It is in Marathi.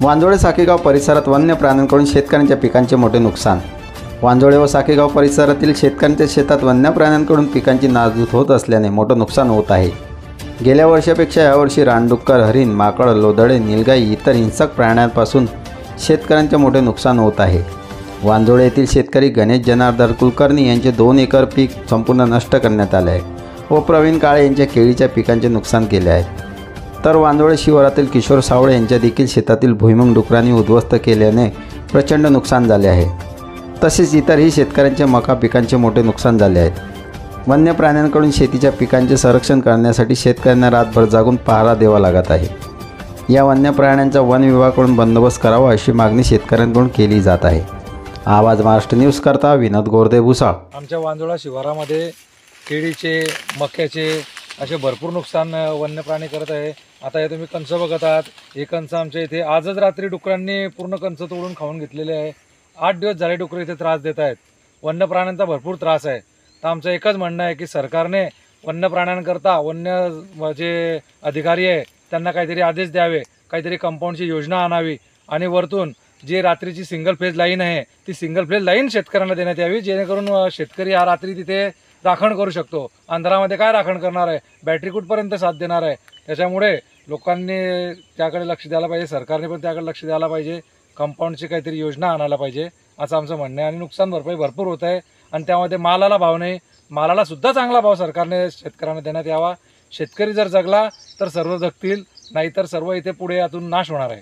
वांजोळे साकेगाव परिसरात वन्य प्राण्यांकडून शेतकऱ्यांच्या पिकांचे मोठे नुकसान। वांजोळे व साकेगाव परिसरातील शेतकऱ्यांच्या शेतात वन्य प्राण्यांकडून पिकांची नासधूस होत असल्याने मोठं नुकसान होत आहे। गेल्या वर्षापेक्षा यावर्षी रानडुक्कर, हरिण, माकड, लोदडे, नीलगाई इतर हिंसक प्राण्यांपासून शेतकऱ्यांचे मोठे नुकसान होत आहे। वांजोळे येथील शेतकरी गणेश जनार्दन कुलकर्णी यांचे 2 एकर पीक संपूर्ण नष्ट करण्यात आले आहे व प्रवीण काळे यांच्या केळीच्या पिकांचे नुकसान केले आहे। तर वांजोळे शिवारातील किशोर सावळे यांच्या देखील शेतातील भुईमुग डुकरांनी उद्ध्वस्त केल्याने प्रचंड नुकसान झाले आहे। तसेच इतरही शेतकऱ्यांच्या मका पिकांचे मोठे नुकसान झाले आहे। वन्य प्राण्यांकडून शेतीच्या पिकांचे संरक्षण करण्यासाठी शेतकऱ्यांना रातभर जागून पहारा द्यावा लागत आहे। या वन्य प्राण्यांचा वन विभागाकडून बंदोबस्त करावा अशी मागणी शेतकऱ्यांकडून केली जात आहे। आवाज महाराष्ट्र न्यूज करता विनोद गोरदे भुसाळ। आमच्या वांजोळा शिवारामध्ये केळीचे, मक्याचे असे भरपूर नुकसान वन्य प्राणी करत आहे। आता हे तुम्ही कंच बघत आहात, हे कंच आमच्या इथे आजच रात्री डुकरांनी पूर्ण कंच तोडून खाऊन घेतलेले आहे। 8 दिवस झाले डुकर इथे त्रास देत आहेत। वन्य प्राण्यांचा भरपूर त्रास आहे। तर आमचं एकच म्हणणं आहे की सरकारने वन्य प्राण्यांकरता वन्य जे अधिकारी आहे त्यांना काहीतरी आदेश द्यावे, काहीतरी कंपाऊंडची योजना आणावी आणि वरतून जी रात्रीची सिंगल फेज लाईन आहे ती सिंगल फेज लाईन शेतकऱ्यांना देण्यात यावी, जेणेकरून शेतकरी हा रात्री तिथे राखण करू शकतो। अंधारामध्ये काय राखण करणार आहे, बॅटरी कुठपर्यंत साथ देणार आहे। त्याच्यामुळे लोकांनी त्याकडे लक्ष द्यायला पाहिजे, सरकारने पण त्याकडे लक्ष द्यायला पाहिजे, कंपाऊंडची काहीतरी योजना आणायला पाहिजे असं आमचं म्हणणं आहे। आणि नुकसान भरपाई भरपूर होत आहे आणि त्यामध्ये मालाला भाव नाही, मालाला सुद्धा चांगला भाव सरकारने शेतकऱ्यांना देण्यात यावा। शेतकरी जर जगला तर सर्व जगतील, नाहीतर सर्व इथे पुढे यातून नाश होणार आहे।